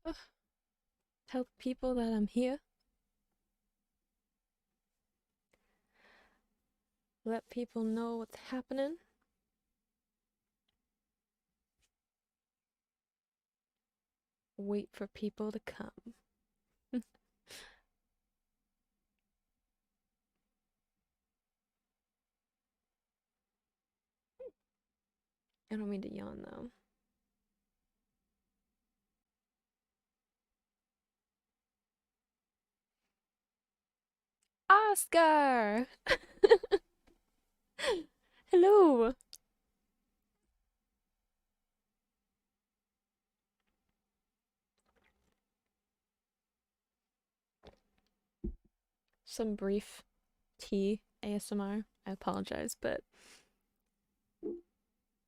Ugh, tell people that I'm here. Let people know what's happening. Wait for people to come. I don't mean to yawn though. Oscar! Hello! Some brief tea ASMR. I apologize, but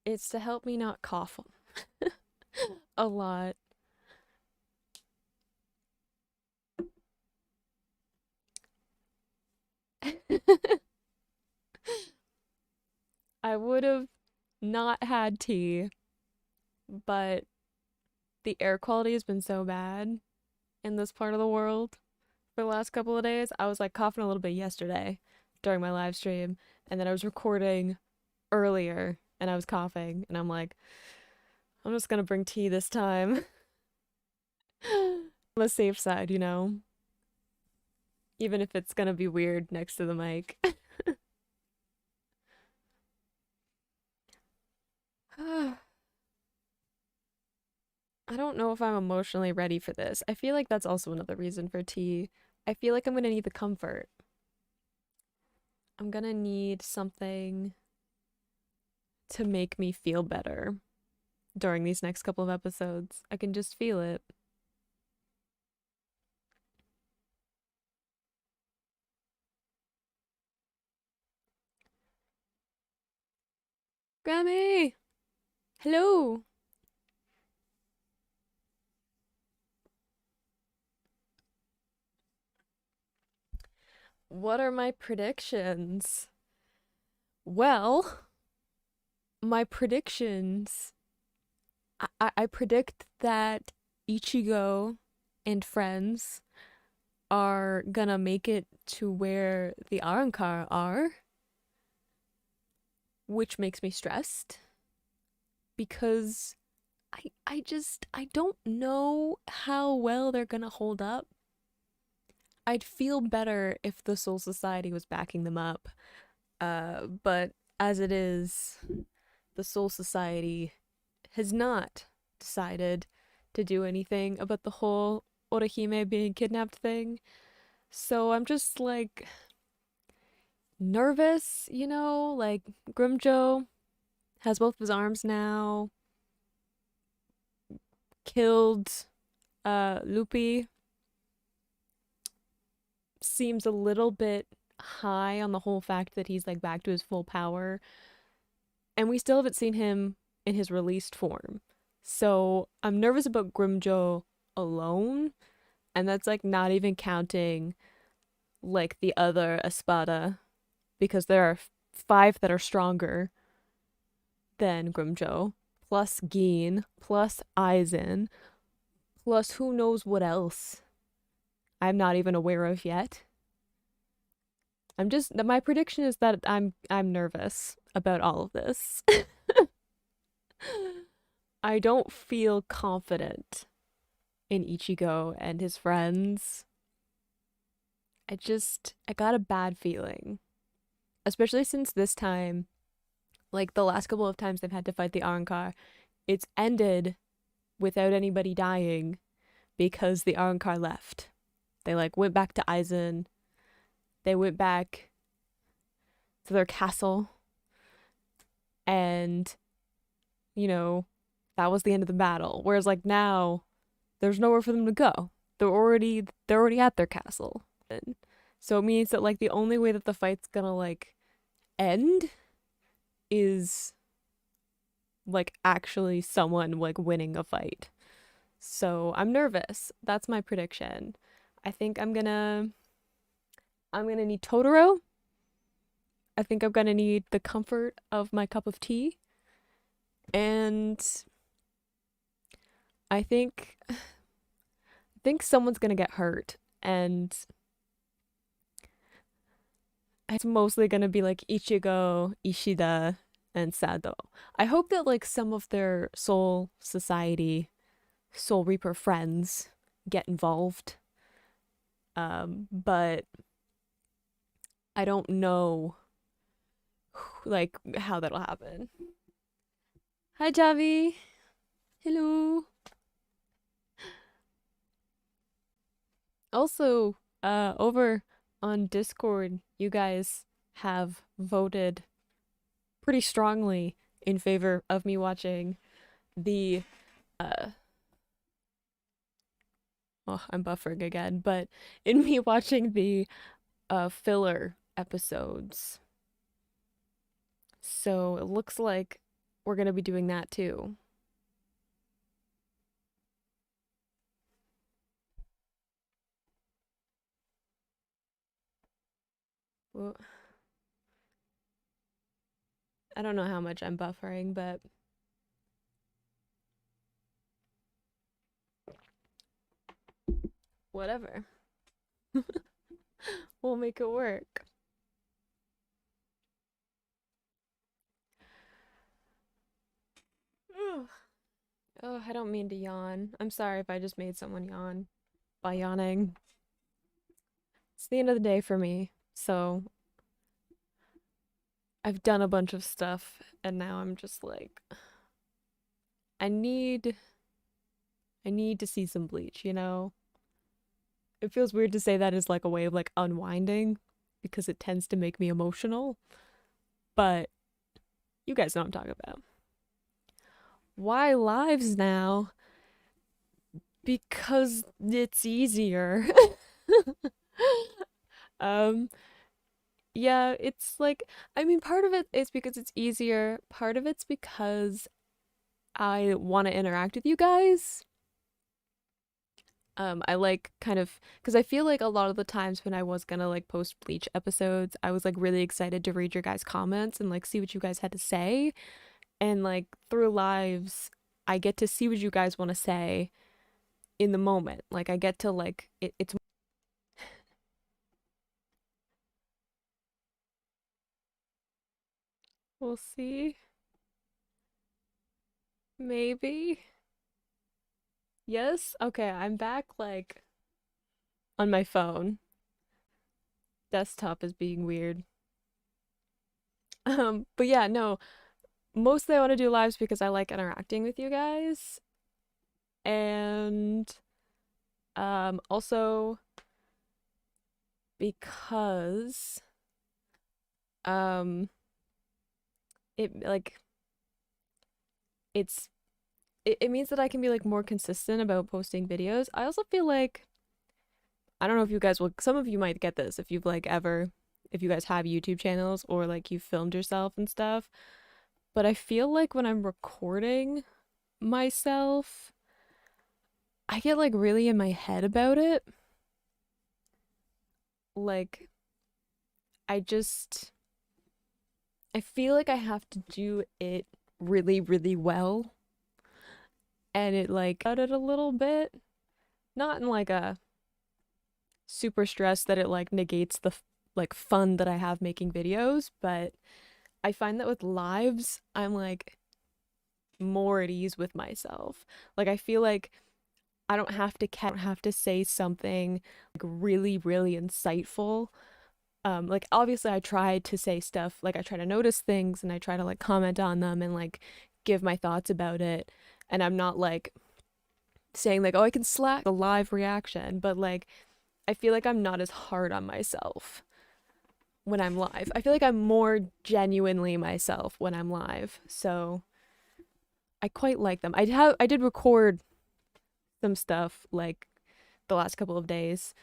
it's to help me not cough a lot. I would have not had tea, but the air quality has been so bad in this part of the world for the last couple of days. I was like coughing a little bit yesterday during my live stream, and then I was recording earlier and I was coughing, and I'm like, I'm just gonna bring tea this time. On the safe side, you know? Even if it's gonna be weird next to the mic. I don't know if I'm emotionally ready for this. I feel like that's also another reason for tea. I feel like I'm gonna need the comfort. I'm gonna need something to make me feel better during these next couple of episodes. I can just feel it. Grammy! Hello! What are my predictions? Well, my predictions. I predict that Ichigo and friends are gonna make it to where the Arrancar are, which makes me stressed because I don't know how well they're gonna hold up. I'd feel better if the Soul Society was backing them up. But as it is, the Soul Society has not decided to do anything about the whole Orihime being kidnapped thing. So I'm just like nervous, you know? Like Grimjo has both of his arms now, killed Loopy. Seems a little bit high on the whole fact that he's like back to his full power. And we still haven't seen him in his released form. So I'm nervous about Grimjo alone. And that's like not even counting like the other Espada, because there are five that are stronger than Grimjo, plus Gin, plus Aizen, plus who knows what else I'm not even aware of yet. My prediction is that I'm nervous about all of this. I don't feel confident in Ichigo and his friends. I got a bad feeling. Especially since this time, like the last couple of times they've had to fight the Arrancar, it's ended without anybody dying because the Arrancar left. They like went back to Aizen. They went back to their castle, and you know, that was the end of the battle. Whereas like now there's nowhere for them to go. They're already at their castle. And so it means that like the only way that the fight's gonna like end is like actually someone like winning a fight. So I'm nervous. That's my prediction. I think I'm gonna need Totoro. I think I'm gonna need the comfort of my cup of tea. And I think think someone's gonna get hurt, and it's mostly gonna be like Ichigo, Ishida, and Sado. I hope that like some of their Soul Society, Soul Reaper friends get involved. But I don't know like how that'll happen. Hi Javi. Hello. Also, over on Discord, you guys have voted pretty strongly in favor of me watching the uh oh, I'm buffering again, but in me watching the filler episodes. So it looks like we're gonna be doing that too. Well, I don't know how much I'm buffering, but whatever. We'll make it work. Oh, I don't mean to yawn. I'm sorry if I just made someone yawn by yawning. It's the end of the day for me, so I've done a bunch of stuff and now I'm just like I need I need to see some Bleach, you know? It feels weird to say that as like a way of like unwinding because it tends to make me emotional, but you guys know what I'm talking about. Why lives now? Because it's easier. um yeah, it's like I mean part of it is because it's easier, part of it's because I want to interact with you guys. I like kind of because I feel like a lot of the times when I was gonna like post Bleach episodes, I was like really excited to read your guys' comments and like see what you guys had to say. And like through lives, I get to see what you guys want to say in the moment. Like I get to like it's we'll see. Maybe. Yes? Okay, I'm back like on my phone. Desktop is being weird. But yeah, no. Mostly I want to do lives because I like interacting with you guys. And also because um it like it's it means that I can be like more consistent about posting videos. I also feel like I don't know if you guys will some of you might get this if you've like ever if you guys have YouTube channels or like you filmed yourself and stuff, but I feel like when I'm recording myself, I get like really in my head about it. Like I just I feel like I have to do it really, really well. And it like out it a little bit. Not in like a super stress that it like negates the like fun that I have making videos, but I find that with lives, I'm like more at ease with myself. Like I feel like I don't have to say something like really, really insightful. Like obviously I try to say stuff, like I try to notice things and I try to like comment on them and like give my thoughts about it. And I'm not like saying like, oh, I can slack the live reaction, but like I feel like I'm not as hard on myself when I'm live. I feel like I'm more genuinely myself when I'm live. So I quite like them. I did record some stuff like the last couple of days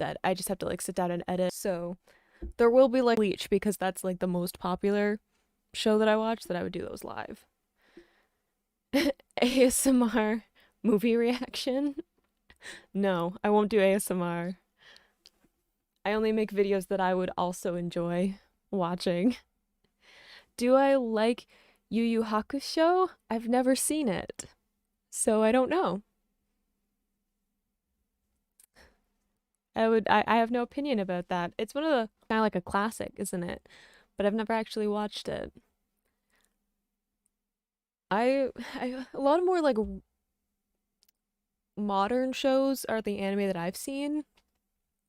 that I just have to like sit down and edit. So there will be like Bleach because that's like the most popular show that I watch that I would do those live. ASMR movie reaction? No, I won't do ASMR. I only make videos that I would also enjoy watching. Do I like Yu Yu Hakusho? I've never seen it, so I don't know. I have no opinion about that. It's one of the kind of like a classic, isn't it? But I've never actually watched it. I a lot of more like modern shows are the anime that I've seen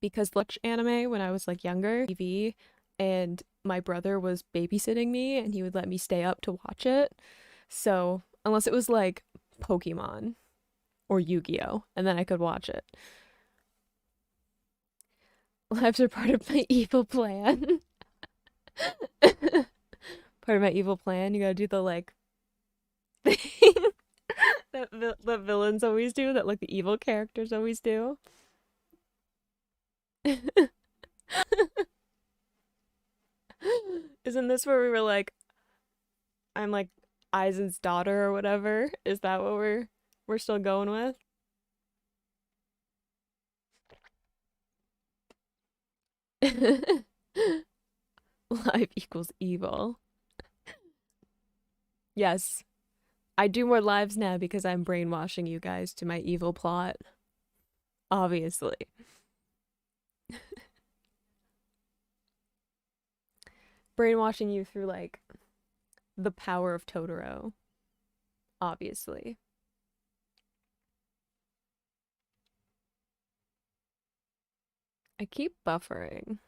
because watch anime when I was like younger, TV, and my brother was babysitting me and he would let me stay up to watch it. So, unless it was like Pokemon or Yu-Gi-Oh, and then I could watch it. Lives are part of my evil plan. Part of my evil plan, you gotta do the like thing that the villains always do, that like the evil characters always do. Isn't this where we were like, I'm like Aizen's daughter or whatever? Is that what we're still going with? Live equals evil. Yes, I do more lives now because I'm brainwashing you guys to my evil plot. Obviously. Brainwashing you through like the power of Totoro. Obviously. I keep buffering.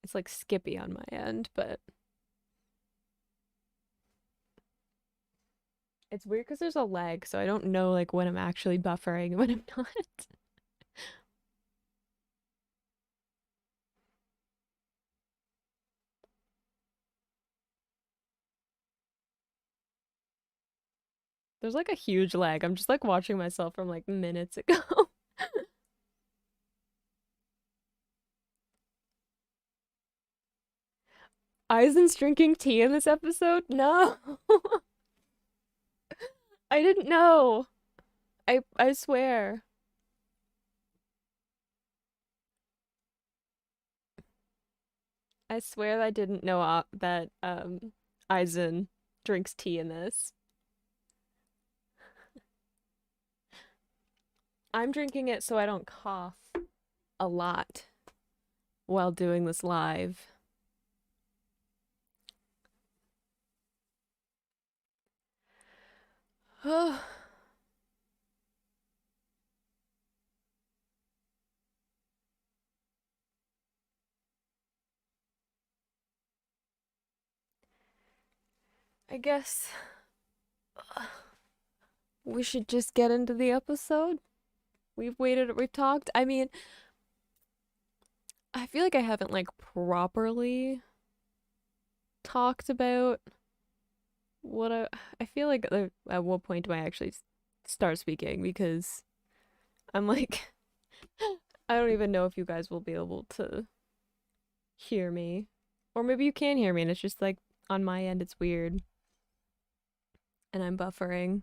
It's like Skippy on my end, but it's weird because there's a lag, so I don't know like when I'm actually buffering and when I'm not. There's like a huge lag. I'm just like watching myself from like minutes ago. Aizen's drinking tea in this episode? No. I didn't know. I swear. I swear I didn't know that Aizen drinks tea in this. I'm drinking it so I don't cough a lot while doing this live. I guess we should just get into the episode. We've talked. I mean, I feel like I haven't like properly talked about what I feel like at what point do I actually start speaking because I'm like I don't even know if you guys will be able to hear me. Or maybe you can hear me and it's just like on my end it's weird and I'm buffering.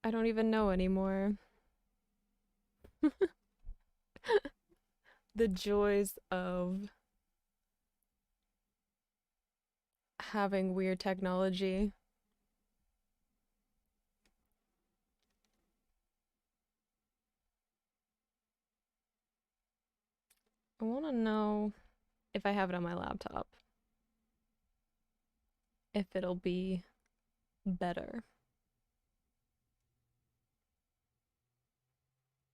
I don't even know anymore. The joys of having weird technology. I want to know if I have it on my laptop, if it'll be better.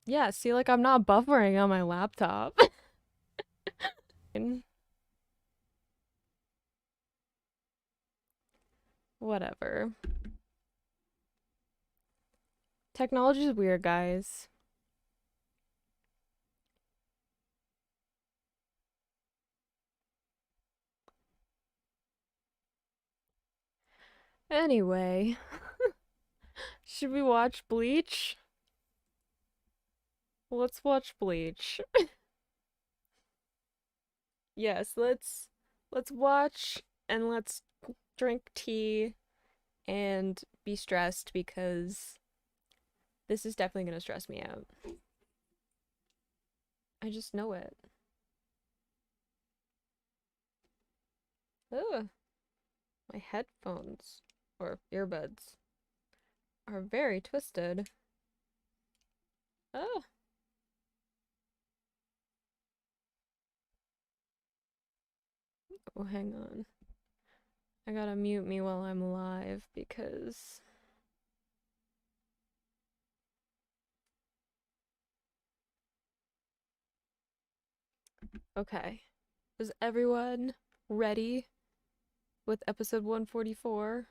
Yeah, see, like I'm not buffering on my laptop. Whatever. Technology is weird, guys. Anyway, should we watch Bleach? Let's watch Bleach. Yes, let's watch and let's drink tea and be stressed because this is definitely gonna stress me out. I just know it. Ugh, my headphones or earbuds are very twisted. Oh, oh, hang on. I gotta mute me while I'm live because. Okay. Is everyone ready with episode 144?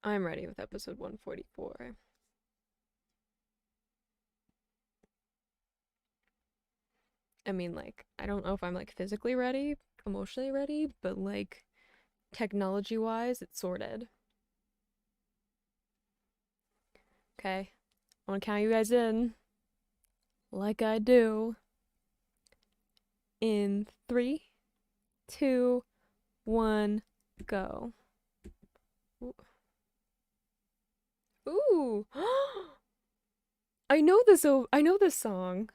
I'm ready with episode 144. I mean, like, I don't know if I'm like physically ready, emotionally ready, but like technology wise, it's sorted. Okay. I want to count you guys in like I do in three, two, one, go. Ooh. I know this. I know this song.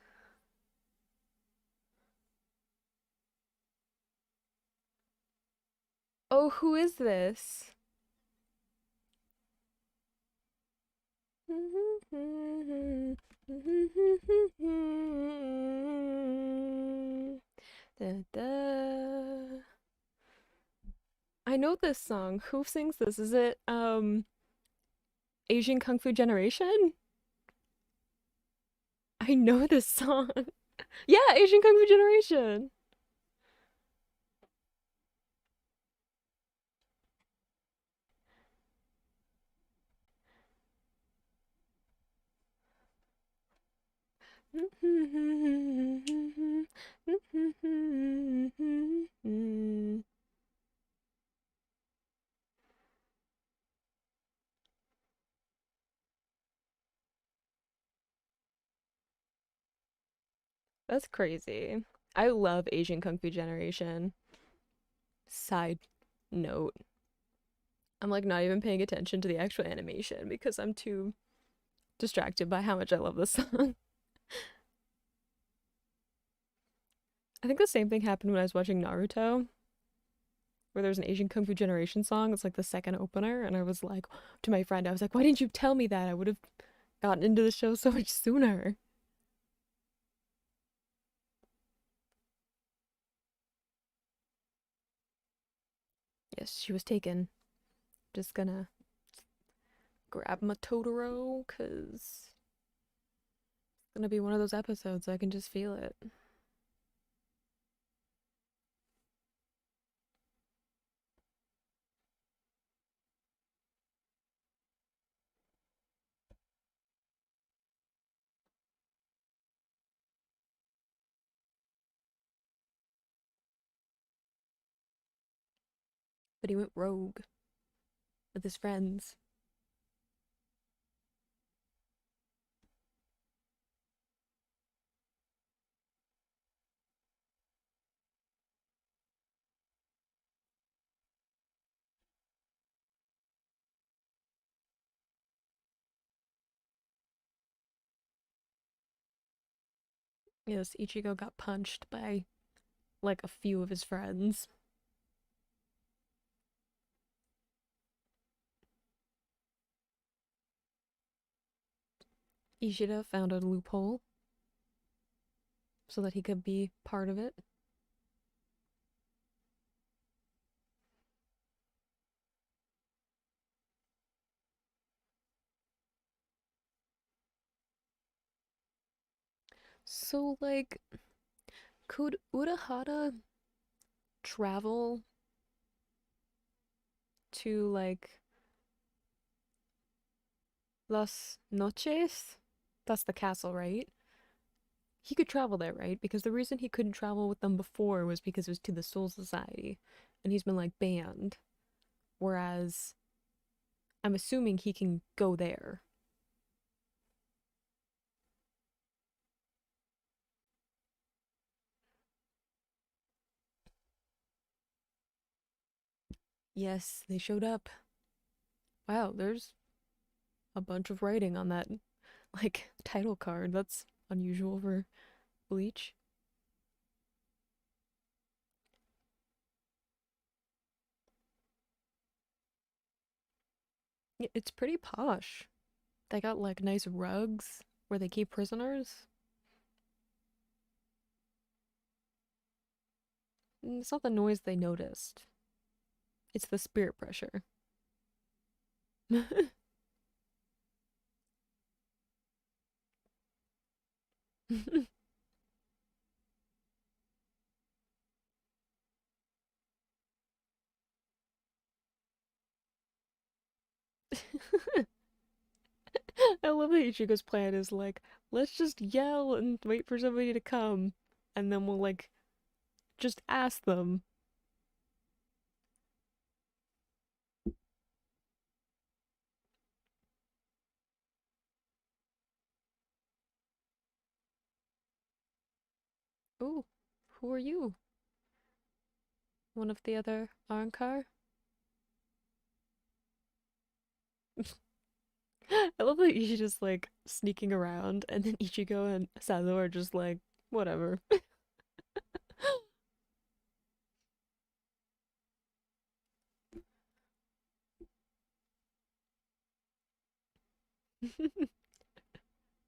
Oh, who is this? Da, da. I know this song. Who sings this? Is it Asian Kung Fu Generation? I know this song. Yeah, Asian Kung Fu Generation. That's crazy. I love Asian Kung Fu Generation. Side note, I'm like not even paying attention to the actual animation because I'm too distracted by how much I love this song. I think the same thing happened when I was watching Naruto, where there's an Asian Kung Fu Generation song. It's like the second opener, and I was like to my friend, I was like, "Why didn't you tell me that? I would have gotten into the show so much sooner." Yes, she was taken. Just gonna grab my Totoro, cause it's gonna be one of those episodes. I can just feel it. But he went rogue with his friends. Yes, Ichigo got punched by like a few of his friends. Ishida found a loophole so that he could be part of it. So, like, could Urahara travel to, like, Las Noches? That's the castle, right? He could travel there, right? Because the reason he couldn't travel with them before was because it was to the Soul Society, and he's been, like, banned. Whereas, I'm assuming he can go there. Yes, they showed up. Wow, there's a bunch of writing on that like title card. That's unusual for Bleach. It's pretty posh. They got like nice rugs where they keep prisoners. It's not the noise they noticed. It's the spirit pressure. I love that Ichigo's plan is like, let's just yell and wait for somebody to come, and then we'll like just ask them. Ooh, who are you? One of the other Ankar? I love that Ichigo's like sneaking around, and then Ichigo and Sado are just like, whatever.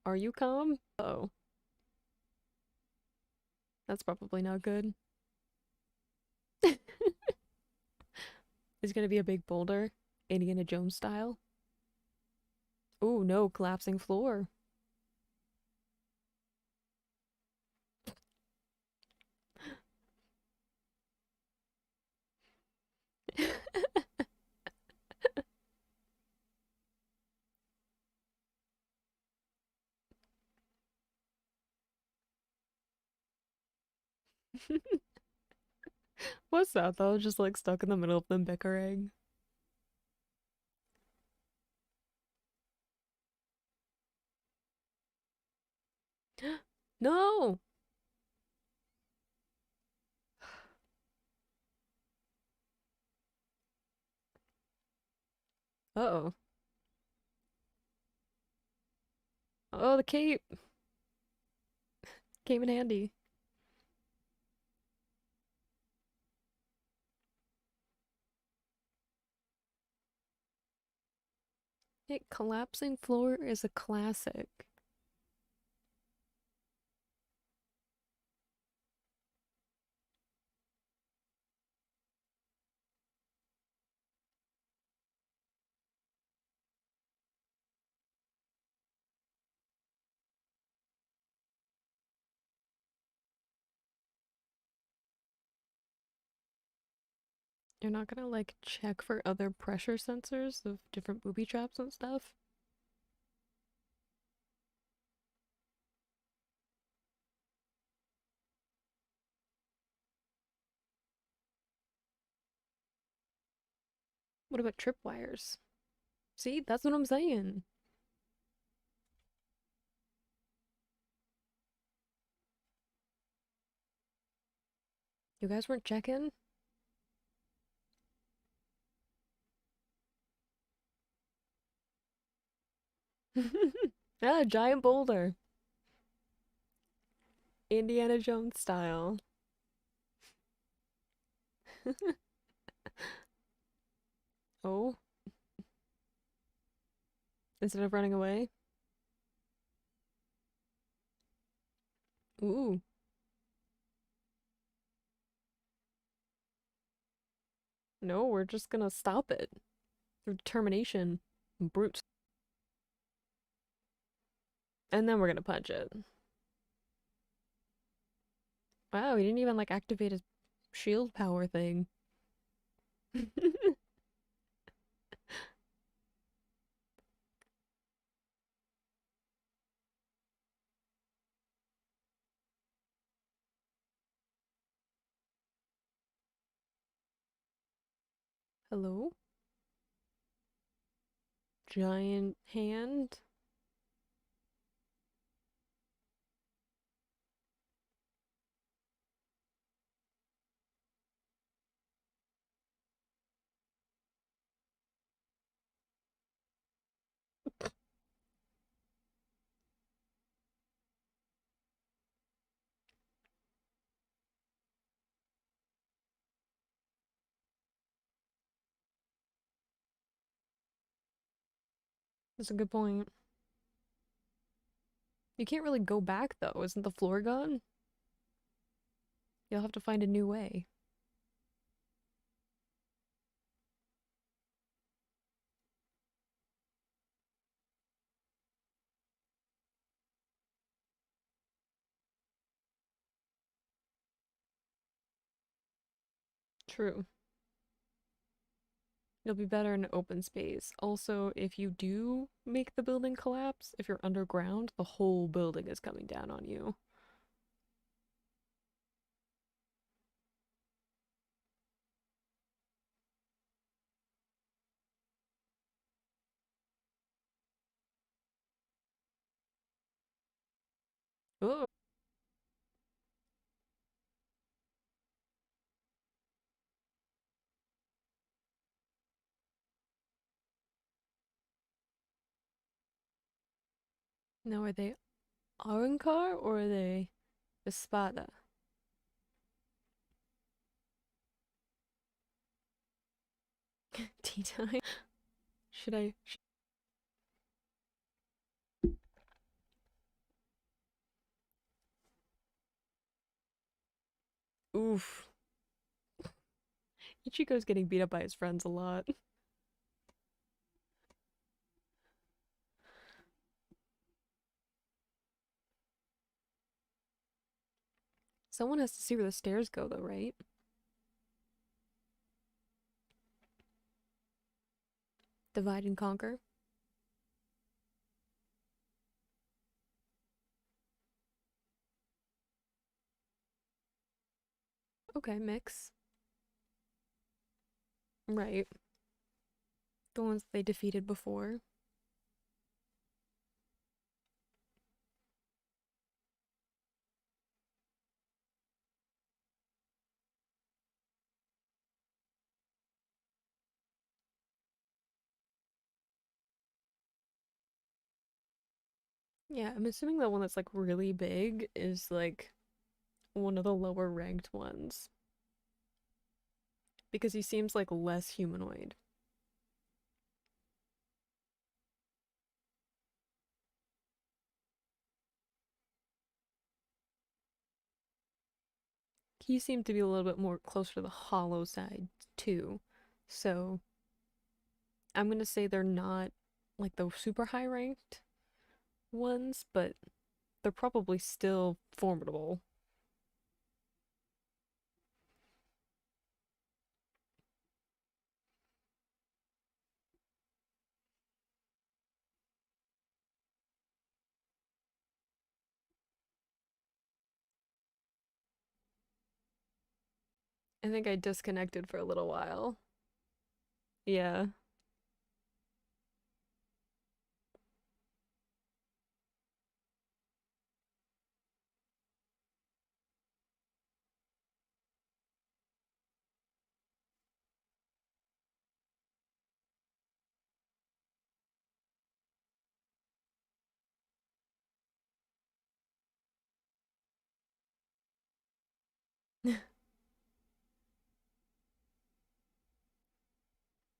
Are you calm? Oh, that's probably not good. It's gonna be a big boulder, Indiana Jones style. Ooh, no, collapsing floor. What's that though? Just like stuck in the middle of them bickering. No! Uh-oh. Oh, the cape came in handy. Hey, collapsing floor is a classic. You're not gonna like check for other pressure sensors of different booby traps and stuff? What about tripwires? See, that's what I'm saying. You guys weren't checking? Ah, giant boulder. Indiana Jones style. Oh, instead of running away? Ooh, no, we're just gonna stop it. Through determination. Brute. And then we're gonna punch it. Wow, he didn't even like activate his shield power thing. Hello? Giant hand? That's a good point. You can't really go back though. Isn't the floor gone? You'll have to find a new way. True. You'll be better in open space. Also, if you do make the building collapse, if you're underground, the whole building is coming down on you. Oh, now are they Ankar or are they Espada? Tea time? Should I? Oof. Ichigo's getting beat up by his friends a lot. Someone has to see where the stairs go, though, right? Divide and conquer. Okay, mix. Right. The ones they defeated before. Yeah, I'm assuming the one that's like really big is like one of the lower ranked ones because he seems like less humanoid. He seemed to be a little bit more closer to the hollow side too. So I'm gonna say they're not like the super high ranked ones, but they're probably still formidable. I think I disconnected for a little while. Yeah.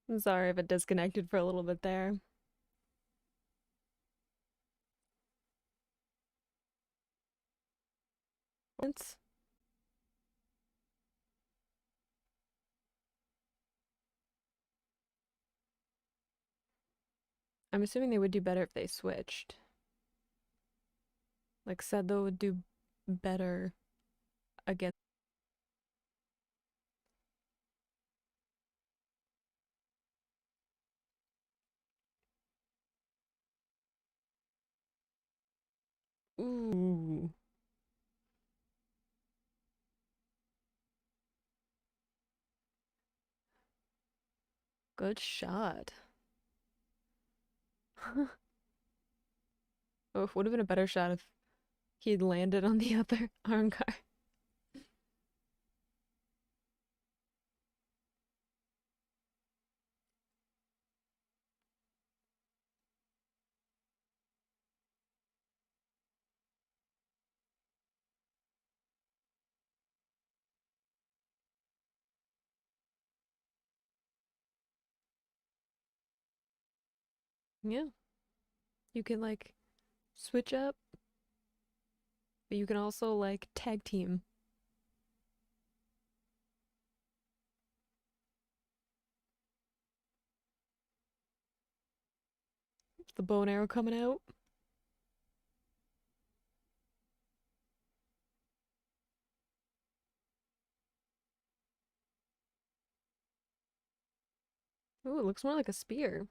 I'm sorry if it disconnected for a little bit there. It's, I'm assuming they would do better if they switched. Like Sado would do better against. Ooh, good shot. Oh, would have been a better shot if he'd landed on the other armbar. Yeah. You can like switch up, but you can also like tag team. The bow and arrow coming out. Ooh, it looks more like a spear.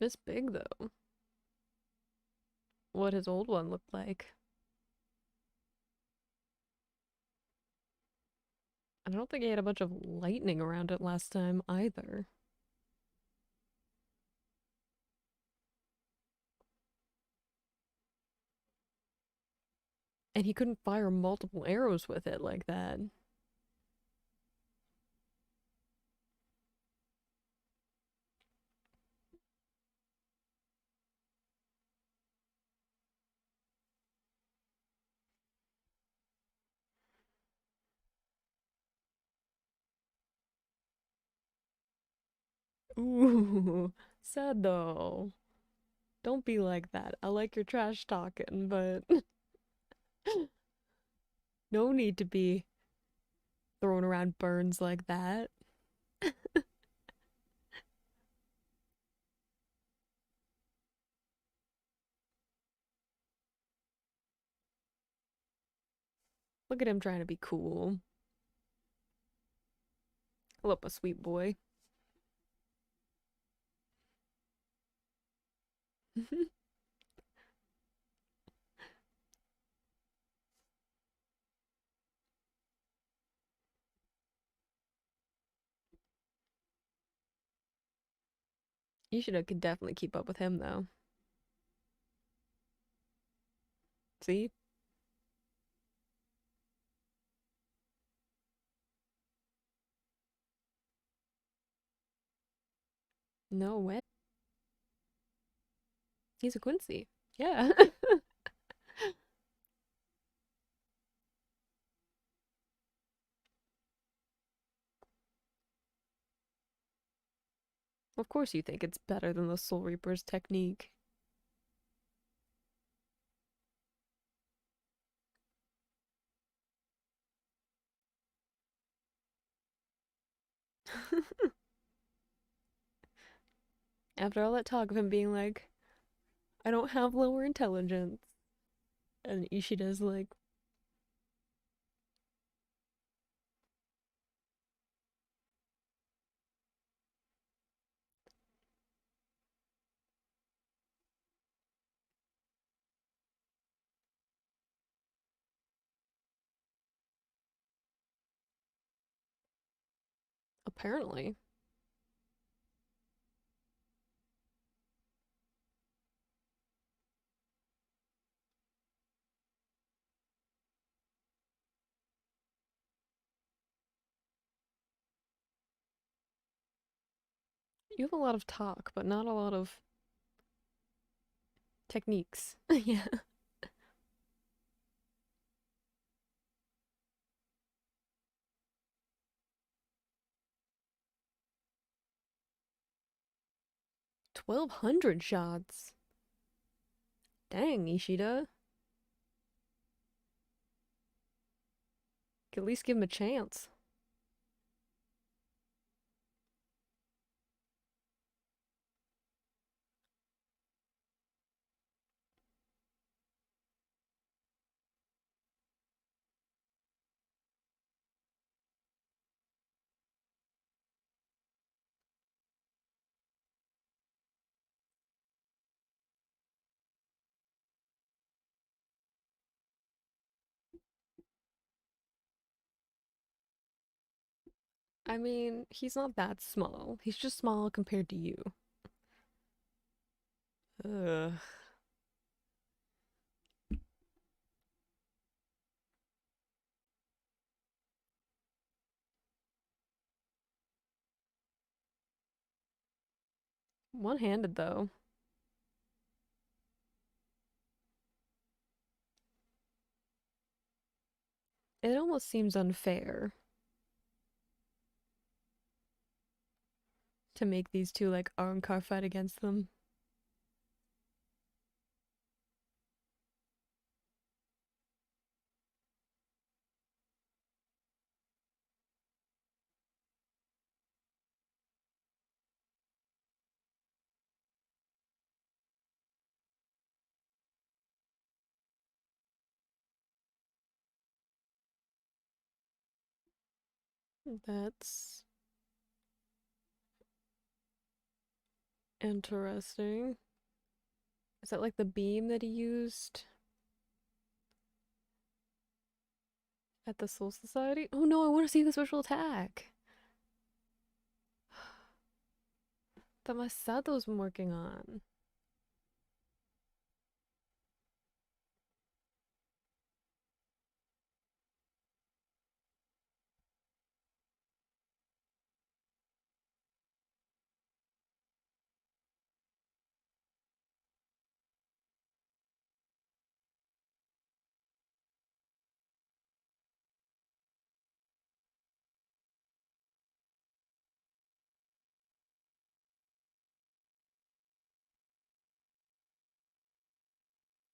This big though. What his old one looked like. I don't think he had a bunch of lightning around it last time either. And he couldn't fire multiple arrows with it like that. Ooh, sad though. Don't be like that. I like your trash talking, but no need to be throwing around burns like that. Look at him trying to be cool. Look, a sweet boy. Ishida could definitely keep up with him though. See? No way. He's a Quincy. Yeah. Of course you think it's better than the Soul Reaper's technique. After all that talk of him being like, I don't have lower intelligence. And Ishida's like, apparently. You have a lot of talk, but not a lot of techniques. Yeah. 1,200 shots. Dang, Ishida. Could at least give him a chance. I mean, he's not that small. He's just small compared to you. Ugh. One-handed though. It almost seems unfair to make these two like Arrancar fight against them. That's interesting. Is that like the beam that he used at the Soul Society? Oh no, I want to see the special attack that Masato's been working on.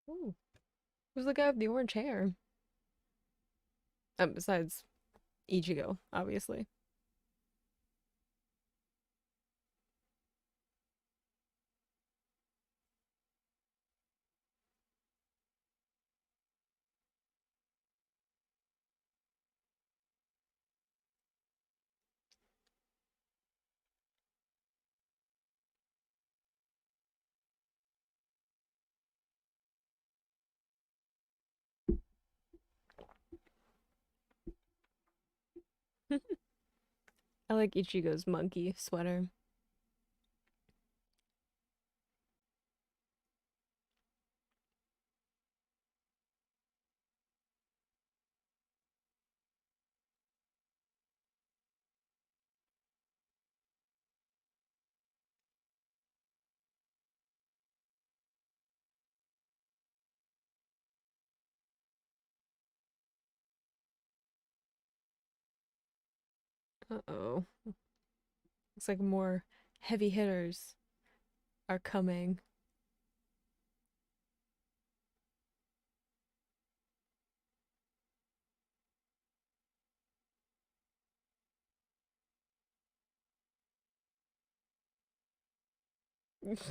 Ooh, who's the guy with the orange hair? Besides Ichigo, obviously. I like Ichigo's monkey sweater. Uh-oh. Looks like more heavy hitters are coming.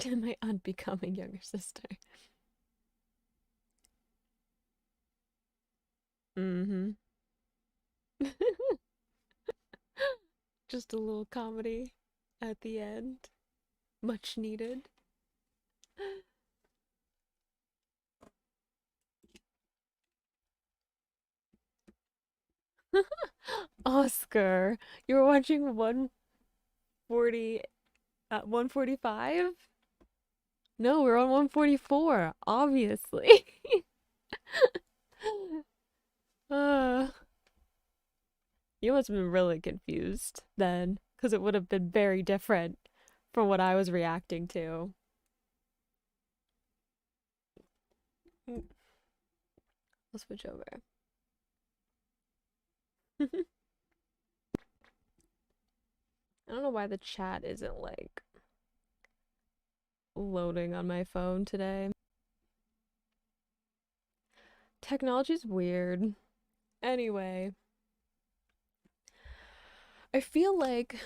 My unbecoming younger sister. Mm-hmm. Just a little comedy at the end. Much needed. Oscar, you were watching 140 at 145? No, we're on 144, obviously. uh, you must have been really confused then, because it would have been very different from what I was reacting to. Mm, I'll switch over. I don't know why the chat isn't like loading on my phone today. Technology's weird. Anyway, I feel like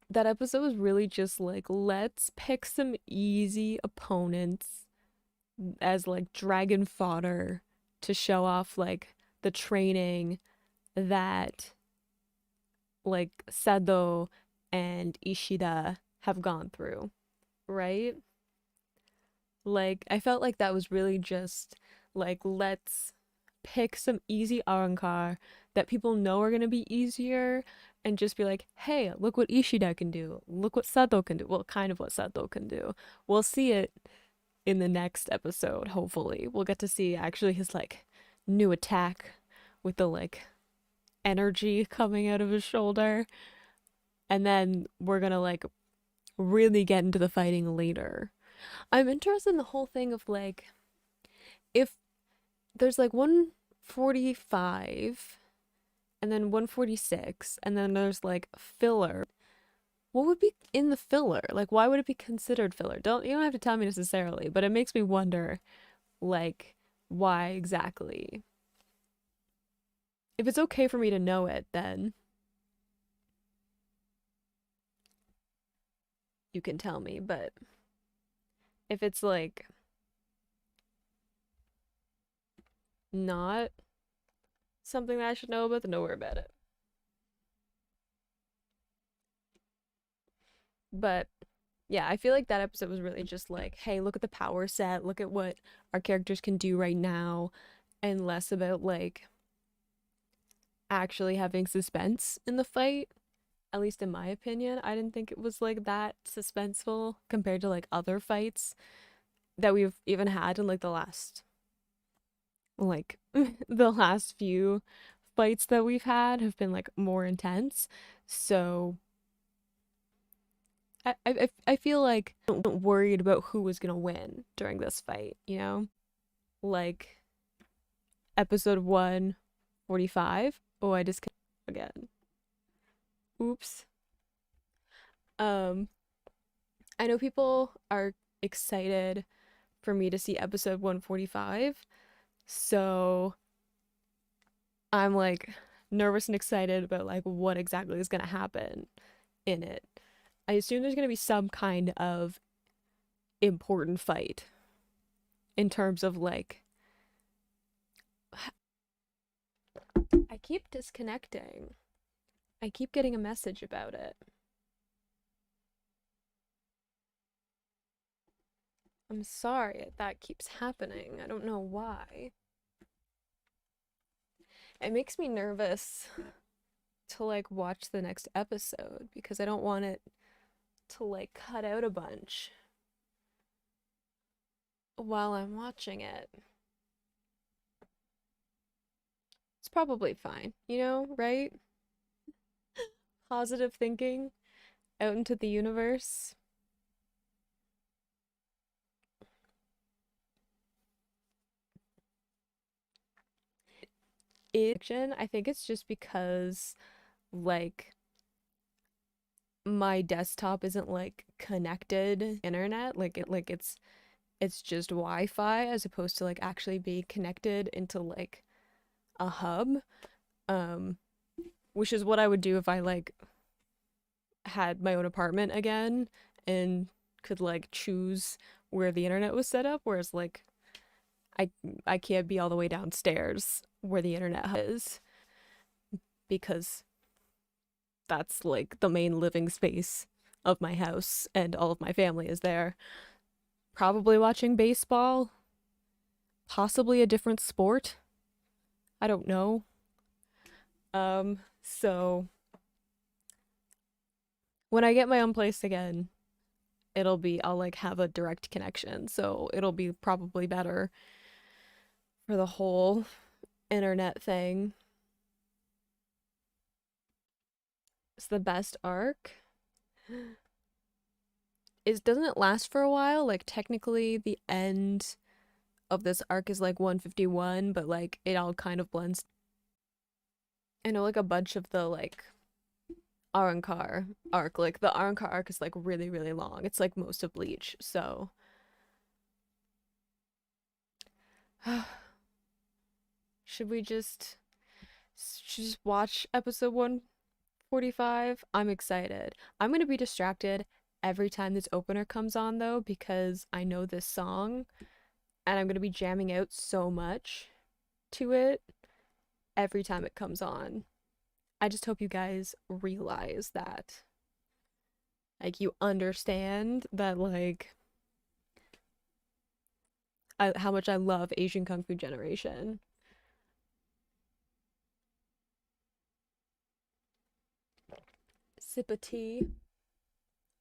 that episode was really just like, let's pick some easy opponents as like dragon fodder to show off like the training that like Sado and Ishida have gone through, right? Like, I felt like that was really just like, let's pick some easy Arankar that people know are gonna be easier and just be like, hey, look what Ishida can do. Look what Sato can do. Well, kind of what Sato can do. We'll see it in the next episode, hopefully. We'll get to see actually his like new attack with the like energy coming out of his shoulder. And then we're gonna like really get into the fighting later. I'm interested in the whole thing of like if there's like 145 and then 146 and then there's like filler. What would be in the filler? Like why would it be considered filler? You don't have to tell me necessarily, but it makes me wonder like why exactly. If it's okay for me to know it, then you can tell me, but if it's like not something that I should know about, then don't worry about it. But yeah, I feel like that episode was really just like, hey, look at the power set, look at what our characters can do right now, and less about like actually having suspense in the fight. At least in my opinion, I didn't think it was like that suspenseful compared to like other fights that we've even had in like like the last few fights that we've had have been like more intense. So I feel like I wasn't worried about who was gonna win during this fight, you know? Like episode 145. Oh, I just again. Oops. Um, I know people are excited for me to see episode 145, so I'm like nervous and excited about like what exactly is gonna happen in it. I assume there's gonna be some kind of important fight in terms of like I keep disconnecting. I keep getting a message about it. I'm sorry that keeps happening. I don't know why. It makes me nervous to like watch the next episode because I don't want it to like cut out a bunch while I'm watching it. It's probably fine, you know, right? Positive thinking out into the universe. I think it's just because like my desktop isn't like connected internet, it's just Wi-Fi as opposed to like actually be connected into like a hub. Um, which is what I would do if I like had my own apartment again and could like choose where the internet was set up, whereas like I I can't be all the way downstairs where the internet is because that's like the main living space of my house and all of my family is there. Probably watching baseball, possibly a different sport. I don't know. So when I get my own place again, I'll like have a direct connection. So it'll be probably better for the whole internet thing. It's the best arc. Doesn't it last for a while? Like technically the end of this arc is like 151, but like it all kind of blends. I know like a bunch of the like Arrancar arc, like the Arrancar arc is like really, really long. It's like most of Bleach, so should we just watch episode 145? I'm excited. I'm gonna be distracted every time this opener comes on though, because I know this song and I'm gonna be jamming out so much to it every time it comes on. I just hope you guys realize that. Like you understand that like how much I love Asian Kung Fu Generation. Sip of tea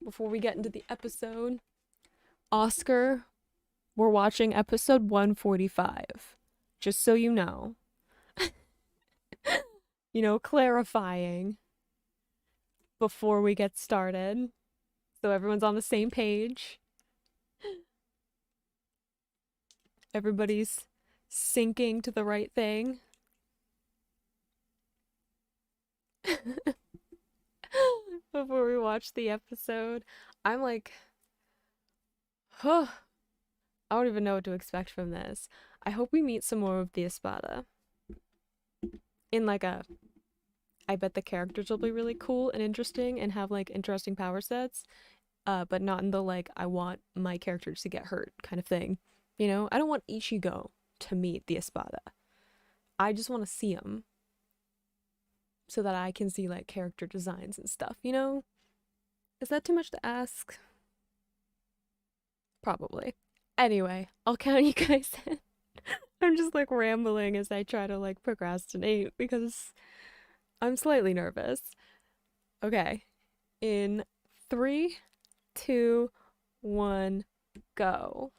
before we get into the episode. Oscar, we're watching episode 145. Just so you know. Clarifying before we get started. So everyone's on the same page. Everybody's syncing to the right thing. Before we watch the episode, I'm like, huh, I don't even know what to expect from this. I hope we meet some more of the Espada in like a I bet the characters will be really cool and interesting and have like interesting power sets, but not in the like I want my characters to get hurt kind of thing. You know, I don't want Ichigo to meet the Espada. I just want to see him so that I can see like character designs and stuff, you know? Is that too much to ask? Probably. Anyway, I'll count you guys in. I'm just like rambling as I try to like procrastinate because I'm slightly nervous. Okay. In three, two, one, go.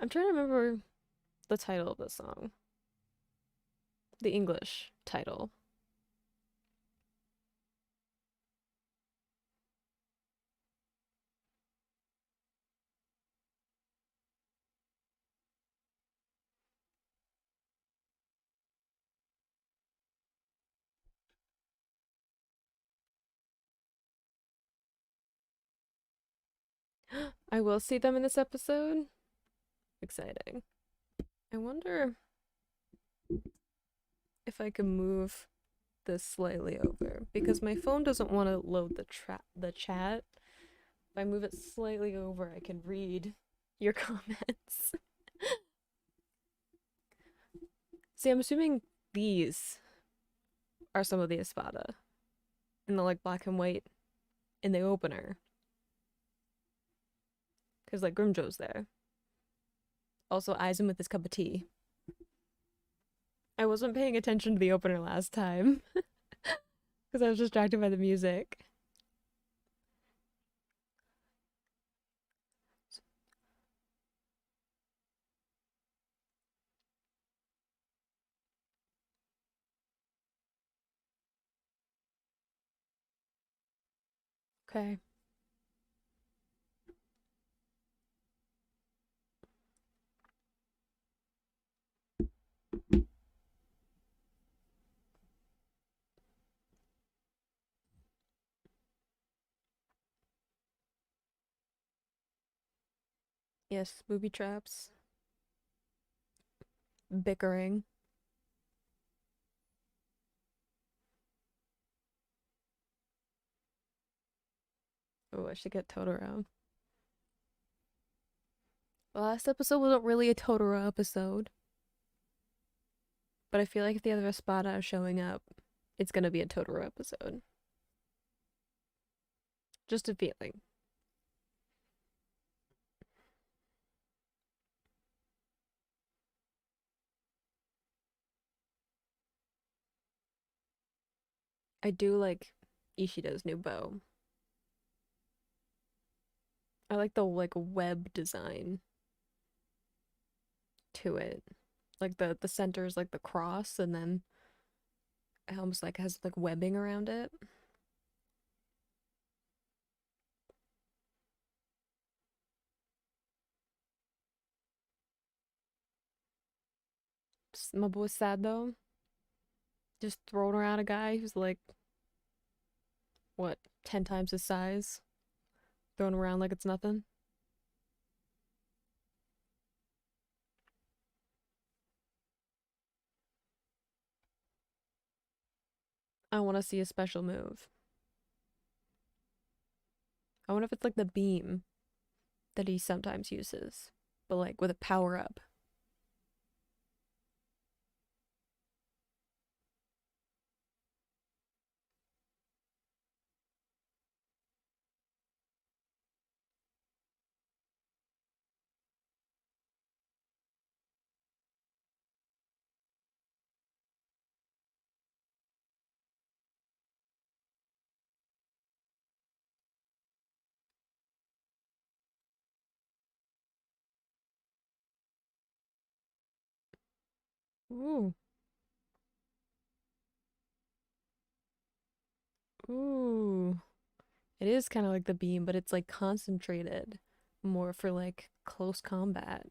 I'm trying to remember the title of the song, the English title. I will see them in this episode. Exciting. I wonder if I can move this slightly over because my phone doesn't want to load the chat. If I move it slightly over, I can read your comments. See, I'm assuming these are some of the Espada in the like black and white in the opener. Because like Grimjo's there. Also, Aizen with his cup of tea. I wasn't paying attention to the opener last time because I was distracted by the music. Okay. Yes, booby traps. Bickering. Oh, I should get Totoro. The last episode wasn't really a Totoro episode, but I feel like if the other Espada are showing up, it's gonna be a Totoro episode. Just a feeling. I do like Ishida's new bow. I like the like web design to it. Like the center is like the cross and then it almost like has like webbing around it. My boy's sad though. Just throwing around a guy who's like what, 10 times his size, thrown around like it's nothing. I want to see a special move. I wonder if it's like the beam that he sometimes uses, but like with a power up. Ooh. Ooh. It is kind of like the beam, but it's like concentrated more for like close combat.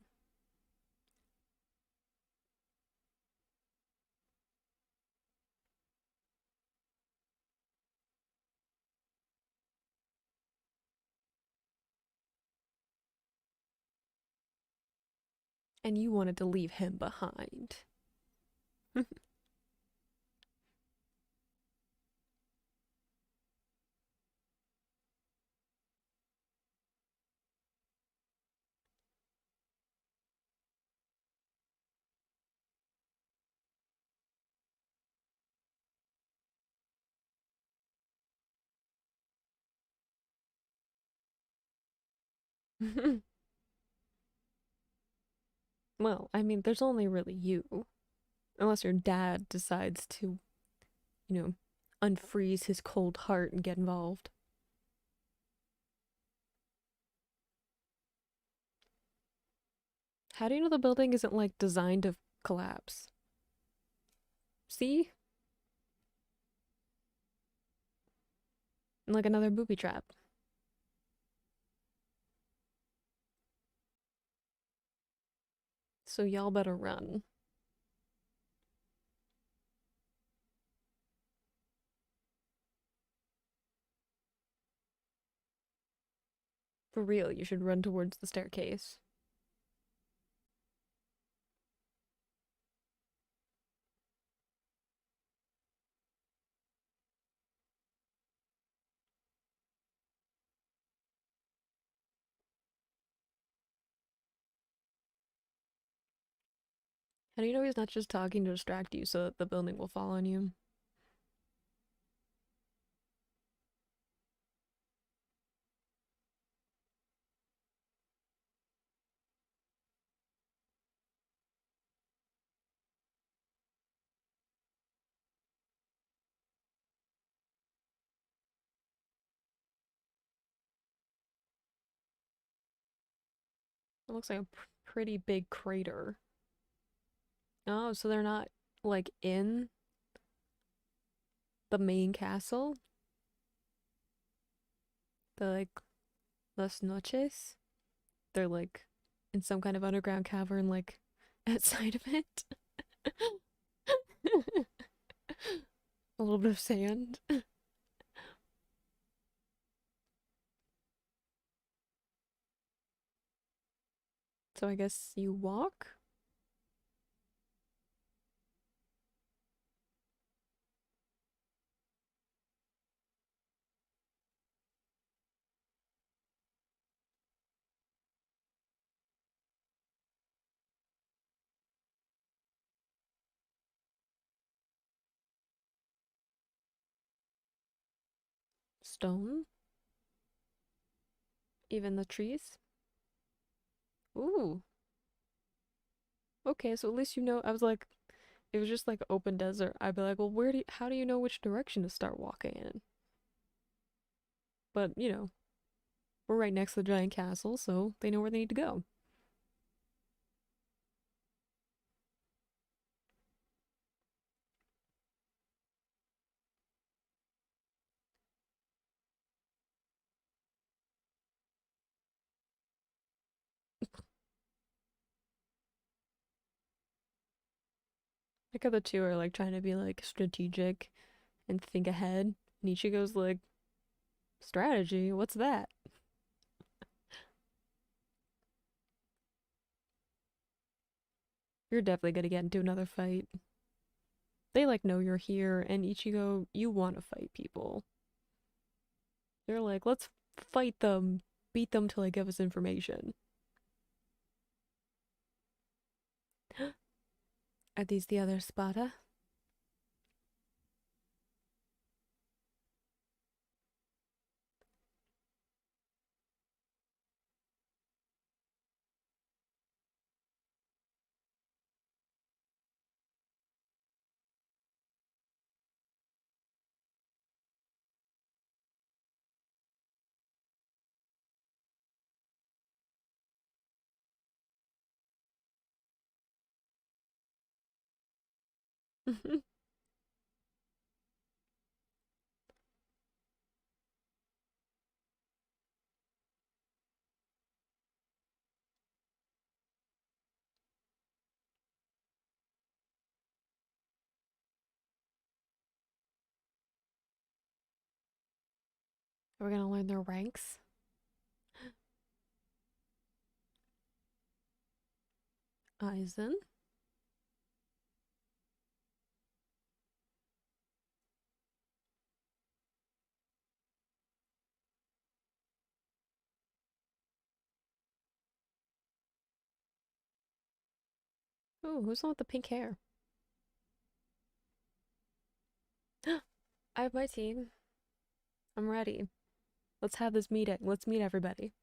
And you wanted to leave him behind. Well, I mean, there's only really you. Unless your dad decides to, you know, unfreeze his cold heart and get involved. How do you know the building isn't like designed to collapse? See? Like another booby trap. So y'all better run. For real, you should run towards the staircase. How do you know he's not just talking to distract you so that the building will fall on you? It looks like a pretty big crater. Oh, so they're not like in the main castle? They're like Las Noches? They're like in some kind of underground cavern, like outside of it. A little bit of sand. So I guess you walk? Stone? Even the trees? Ooh. Okay, so at least you know. I was like, it was just like open desert. I'd be like, well, how do you know which direction to start walking in? But, we're right next to the giant castle, so they know where they need to go. Like how the two are like trying to be like strategic and think ahead. And Ichigo's like, strategy? What's that? You're definitely gonna get into another fight. They like know you're here, and Ichigo, you want to fight people. They're like, let's fight them, beat them till they give us information. Are these the other Espada? We're gonna learn their ranks. Aizen. Ooh, who's the one with the pink hair? I have my team. I'm ready. Let's have this meeting. Let's meet everybody.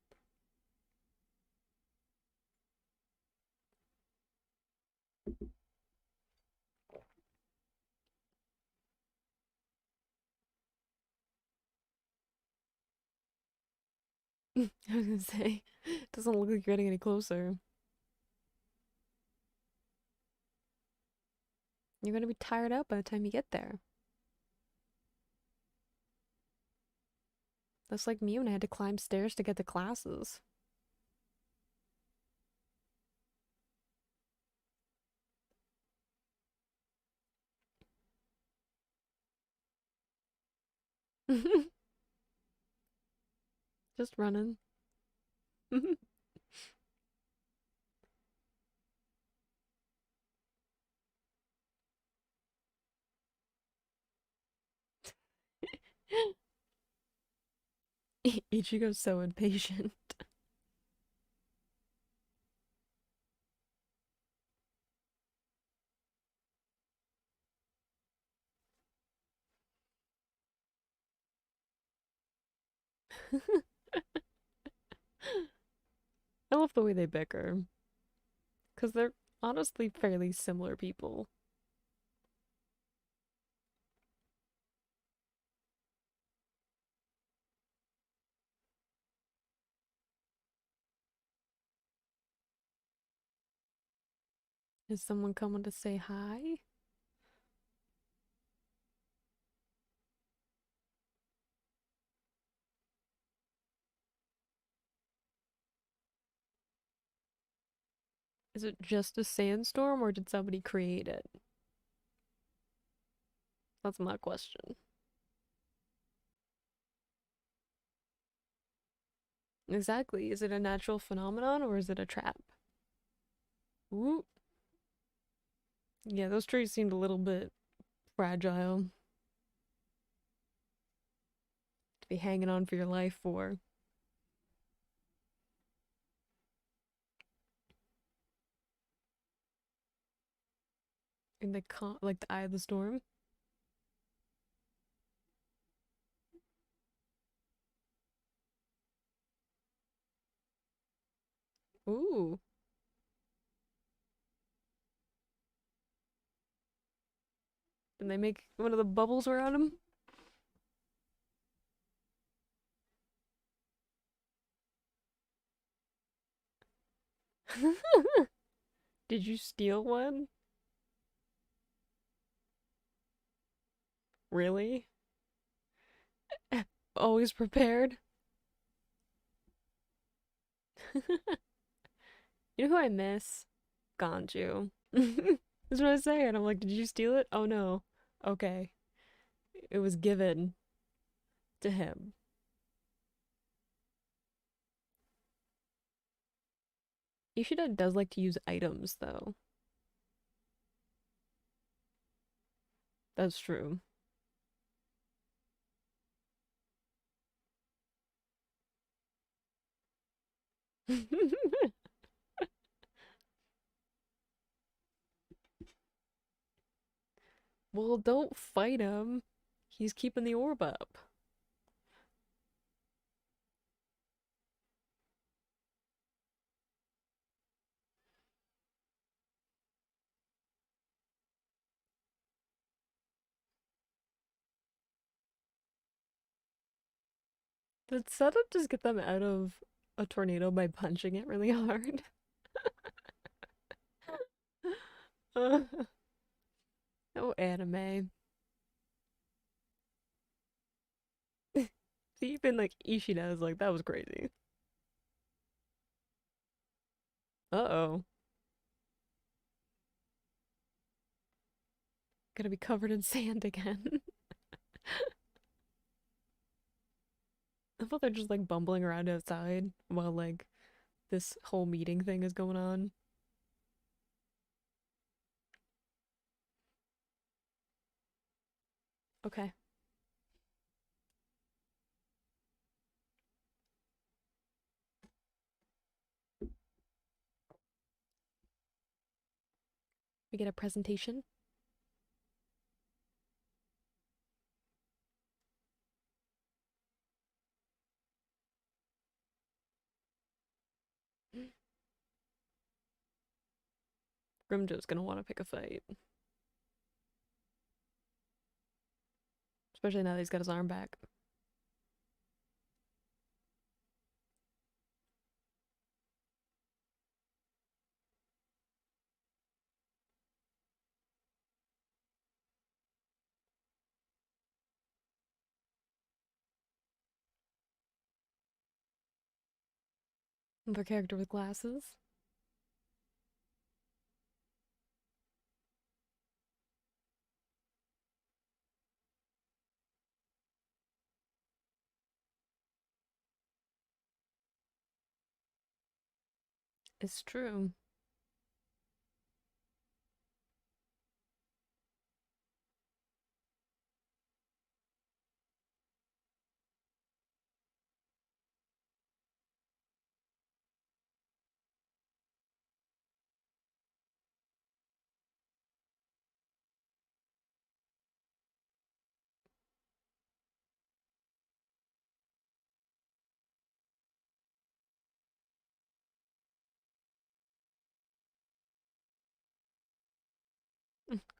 I was gonna say, it doesn't look like you're getting any closer. You're gonna be tired out by the time you get there. That's like me when I had to climb stairs to get to classes. Just running. Ichigo's so impatient. I love the way they bicker, because they're honestly fairly similar people. Is someone coming to say hi? Is it just a sandstorm or did somebody create it? That's my question. Exactly. Is it a natural phenomenon or is it a trap? Ooh. Yeah, those trees seemed a little bit fragile to be hanging on for your life for. In the like the eye of the storm. Ooh. And they make one of the bubbles around him. Did you steal one? Really? Always prepared? You know who I miss? Ganju. That's what I was saying. I'm like, did you steal it? Oh no. Okay. It was given to him. Ishida does like to use items, though. That's true. Well, don't fight him. He's keeping the orb up. Did setup just get them out of a tornado by punching it really hard? Oh, anime. See, even like Ishida is like, that was crazy. Uh-oh. Gonna be covered in sand again. I thought they're just like bumbling around outside while like this whole meeting thing is going on. Okay, we get a presentation. Grimjo's gonna want to pick a fight, especially now that he's got his arm back. The character with glasses. It's true.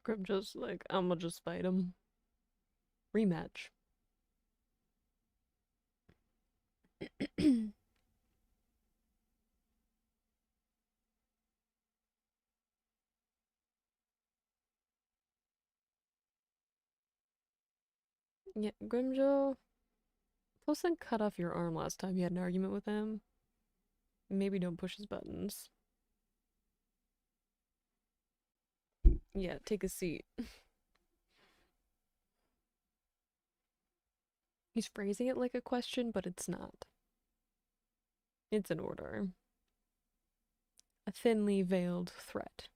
Grimjo's like, I'm gonna just fight him. Rematch. Yeah, Grimjo, Tosin cut off your arm last time you had an argument with him. Maybe don't push his buttons. Yeah, take a seat. He's phrasing it like a question, but it's not. It's an order. A thinly veiled threat.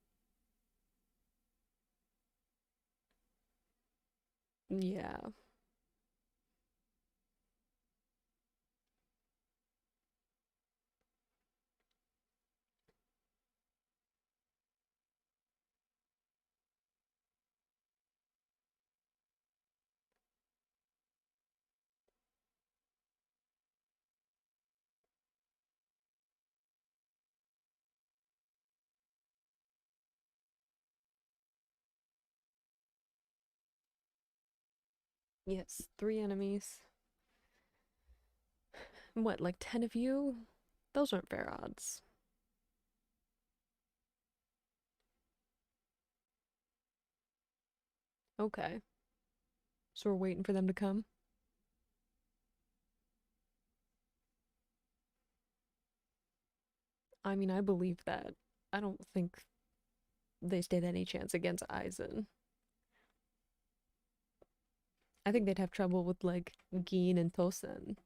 Yeah. Yes, three enemies. What, like 10 of you? Those aren't fair odds. Okay. So we're waiting for them to come? I mean, I believe that. I don't think they stand any chance against Aizen. I think they'd have trouble with, like, Gin and Tosen.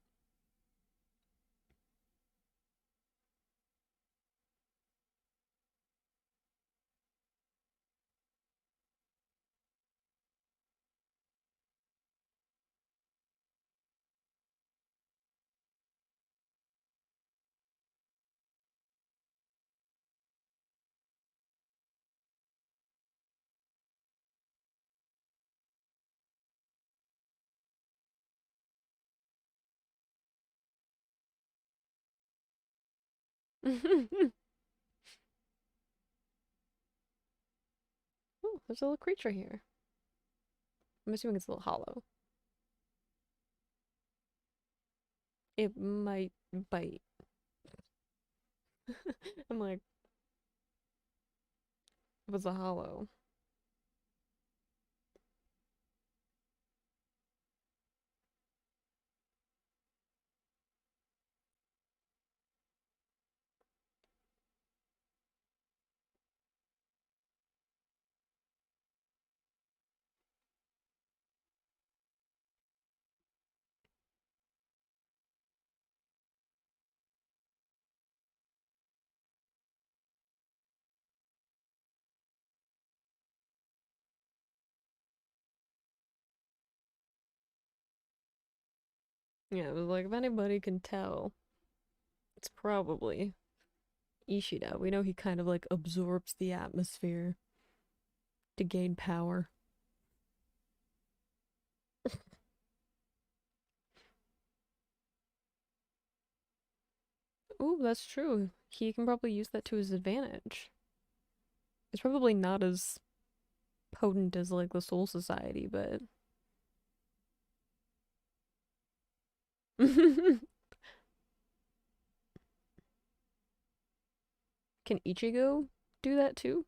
Oh, there's a little creature here. I'm assuming it's a little hollow. It might bite. I'm like, if it's a hollow. Yeah, it was like if anybody can tell, it's probably Ishida. We know he kind of like absorbs the atmosphere to gain power. Ooh, that's true. He can probably use that to his advantage. It's probably not as potent as like the Soul Society, but can Ichigo do that too?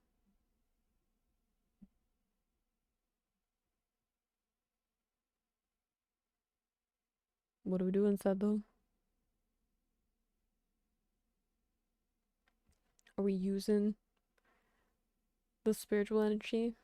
What do we do instead though? Are we using the spiritual energy?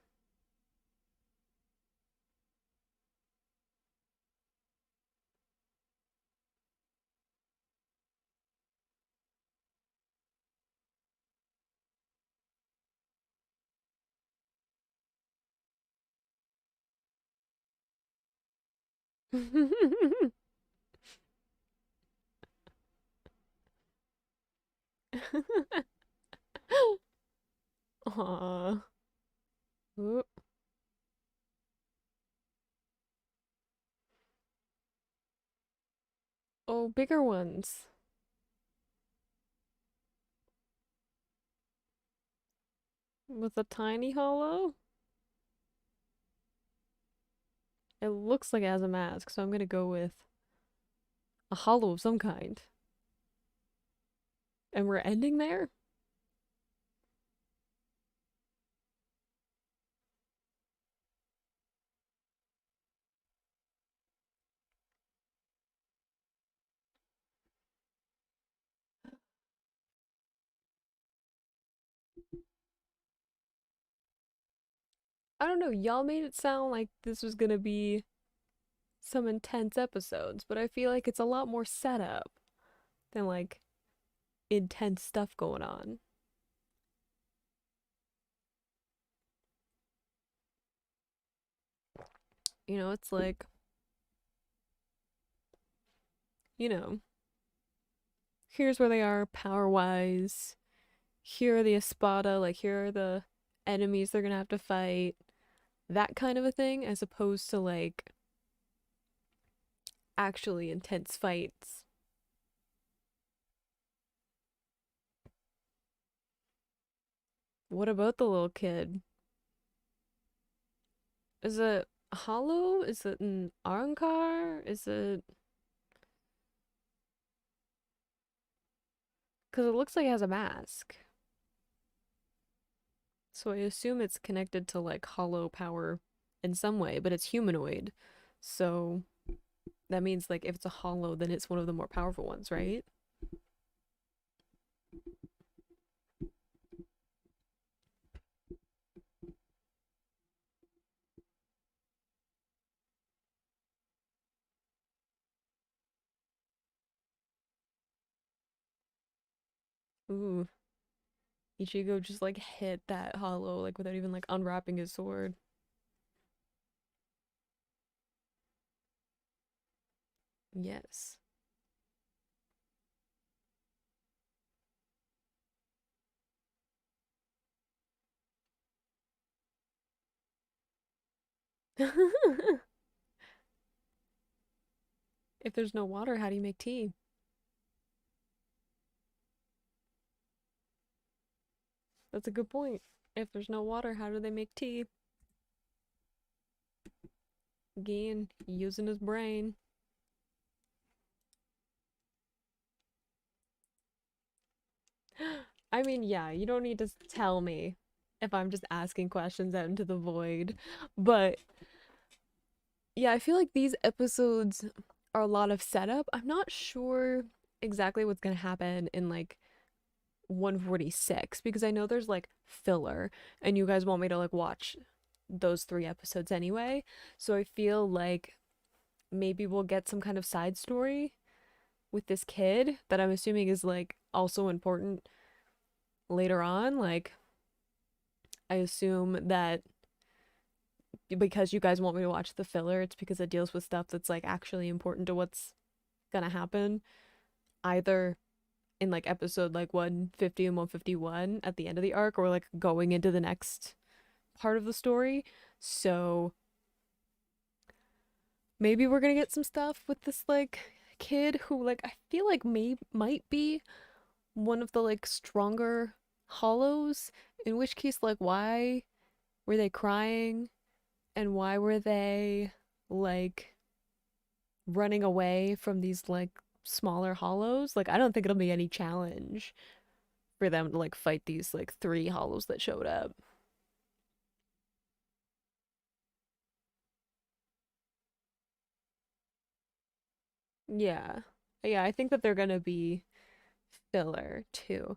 Aww. Ooh. Oh, bigger ones. With a tiny hollow? It looks like it has a mask, so I'm gonna go with a hollow of some kind. And we're ending there? I don't know, y'all made it sound like this was gonna be some intense episodes, but I feel like it's a lot more setup than like intense stuff going on. It's like, you know, here's where they are power wise. Here are the Espada, like here are the enemies they're gonna have to fight. That kind of a thing, as opposed to like actually intense fights. What about the little kid? Is it hollow? Is it an Arankar? Is it. Because it looks like it has a mask. So I assume it's connected to like hollow power in some way, but it's humanoid. So that means like if it's a hollow, then it's one of the more powerful ones, right? Ooh, Ichigo just like hit that hollow like without even like unwrapping his sword. Yes. If there's no water, how do you make tea? That's a good point. If there's no water, how do they make tea? Again, using his brain. I mean, yeah, you don't need to tell me if I'm just asking questions out into the void. But yeah, I feel like these episodes are a lot of setup. I'm not sure exactly what's gonna happen in like 146 because I know there's like filler and you guys want me to like watch those 3 episodes anyway. So I feel like maybe we'll get some kind of side story with this kid that I'm assuming is like also important later on. Like, I assume that because you guys want me to watch the filler, it's because it deals with stuff that's like actually important to what's gonna happen either in like episode like 150 and 151 at the end of the arc or like going into the next part of the story. So maybe we're gonna get some stuff with this like kid who like I feel like might be one of the like stronger hollows, in which case like why were they crying and why were they like running away from these like smaller hollows? Like I don't think it'll be any challenge for them to like fight these like three hollows that showed up. Yeah. Yeah, I think that they're gonna be filler too.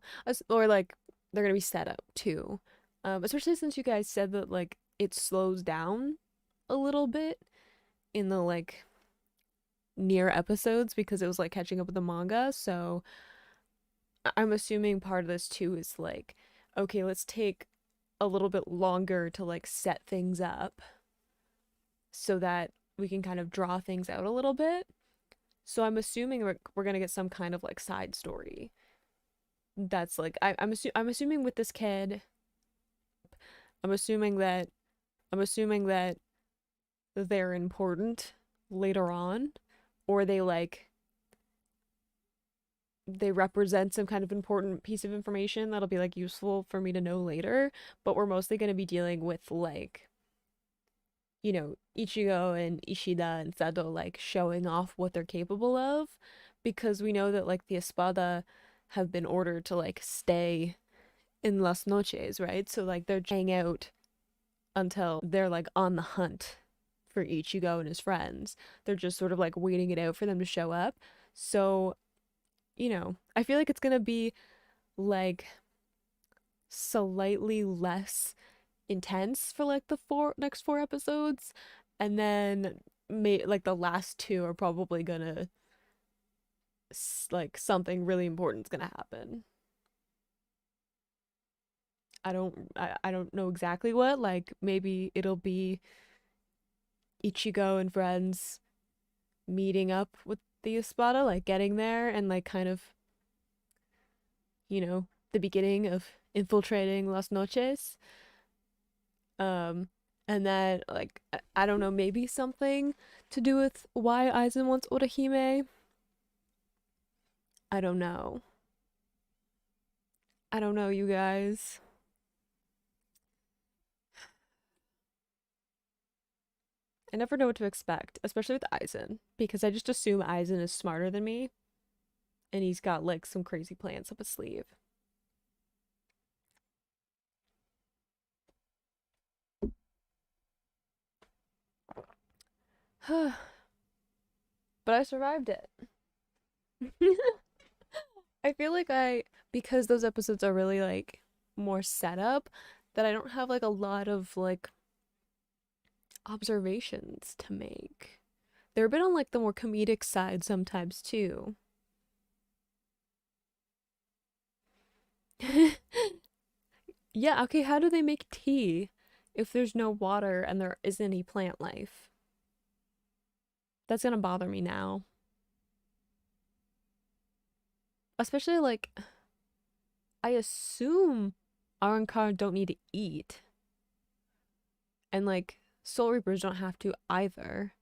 Or like they're gonna be set up too. Especially since you guys said that like it slows down a little bit in the like near episodes because it was like catching up with the manga. So I'm assuming part of this too is like, okay, let's take a little bit longer to like set things up so that we can kind of draw things out a little bit. So I'm assuming we're gonna get some kind of like side story that's like I'm assuming with this kid, I'm assuming that I'm assuming that they're important later on, or they represent some kind of important piece of information that'll be like useful for me to know later. But we're mostly gonna be dealing with like Ichigo and Ishida and Sado like showing off what they're capable of because we know that like the Espada have been ordered to like stay in Las Noches, right? So like they're hang out until they're like on the hunt for Ichigo and his friends. They're just sort of like waiting it out for them to show up. So, I feel like it's gonna be like slightly less intense for like the next four episodes, and then like the last two are probably gonna like something really important's gonna happen. I don't know exactly what. Like maybe it'll be Ichigo and friends meeting up with the Espada, like getting there and like kind of, the beginning of infiltrating Las Noches. Um, and then like I don't know, maybe something to do with why Aizen wants Orihime. I don't know. I don't know, you guys. I never know what to expect, especially with Aizen, because I just assume Aizen is smarter than me, and he's got like some crazy plans up his sleeve. But I survived it. I feel like because those episodes are really like more setup, that I don't have like a lot of like observations to make. They're a bit on like the more comedic side sometimes too. Yeah, okay, how do they make tea if there's no water and there isn't any plant life? That's gonna bother me now. Especially like I assume Arrancar don't need to eat. And like Soul Reapers don't have to either.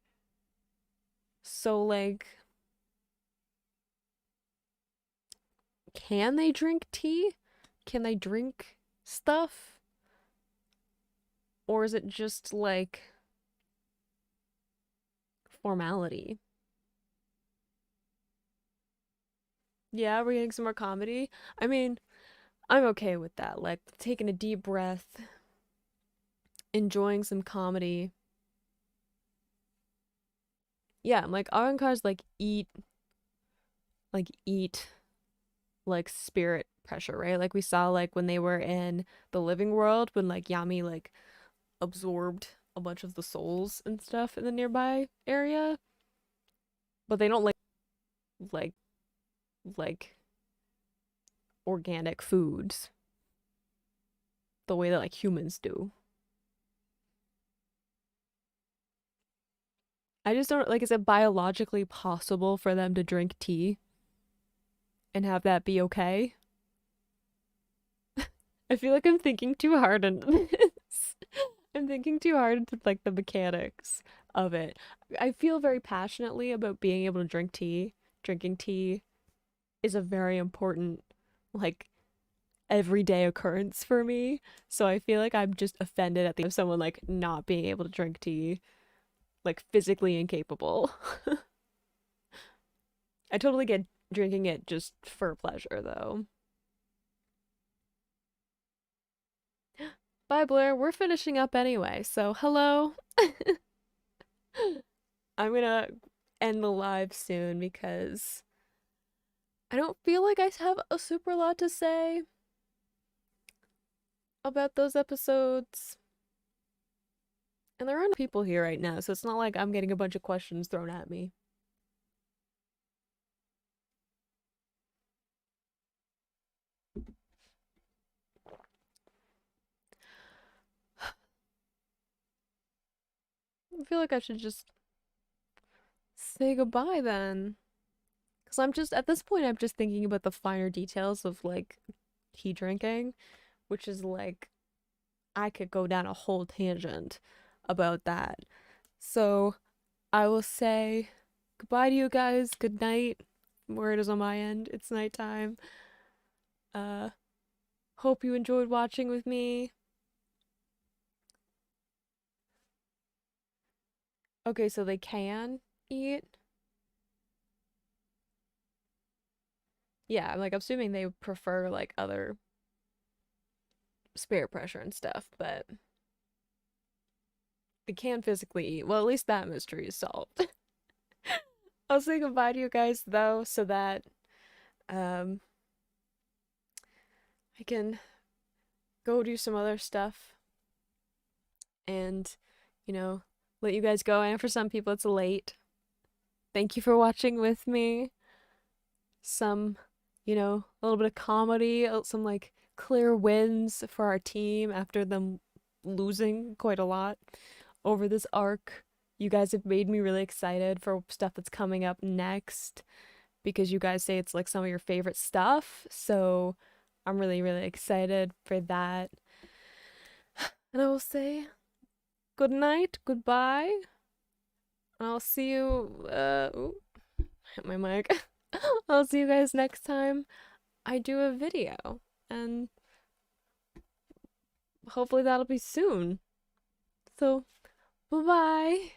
So like can they drink tea? Can they drink stuff? Or is it just like formality? Yeah, we're getting some more comedy. I mean, I'm okay with that. Like taking a deep breath, enjoying some comedy. Yeah, I'm like Arankar's like eat like spirit pressure, right? Like we saw like when they were in the living world when like Yami like absorbed a bunch of the souls and stuff in the nearby area, but they don't like like organic foods the way that like humans do. I just don't like, is it biologically possible for them to drink tea and have that be okay? I feel like I'm thinking too hard into this. I'm thinking too hard into like the mechanics of it. I feel very passionately about being able to drink tea. Drinking tea is a very important, like, everyday occurrence for me. So I feel like I'm just offended at the of someone like not being able to drink tea, like physically incapable. I totally get drinking it just for pleasure though. Bye, Blair. We're finishing up anyway, so hello. I'm gonna end the live soon because I don't feel like I have a super lot to say about those episodes. And there aren't people here right now, so it's not like I'm getting a bunch of questions thrown at me. I feel like I should just say goodbye then. Because I'm just, at this point, I'm just thinking about the finer details of like tea drinking, which is like, I could go down a whole tangent about that. So I will say goodbye to you guys. Good night. Where it is on my end, it's nighttime. Uh, hope you enjoyed watching with me. Okay, so they can eat. Yeah, I'm like assuming they prefer like other spirit pressure and stuff, but they can physically eat. Well, at least that mystery is solved. I'll say goodbye to you guys though, so that um I can go do some other stuff and, you know, let you guys go. And for some people, it's late. Thank you for watching with me. Some, a little bit of comedy, some like clear wins for our team after them losing quite a lot over this arc. You guys have made me really excited for stuff that's coming up next because you guys say it's like some of your favorite stuff. So I'm really, really excited for that. And I will say good night, goodbye, and I'll see you. Ooh, hit my mic. I'll see you guys next time I do a video, and hopefully that'll be soon. So, bye bye.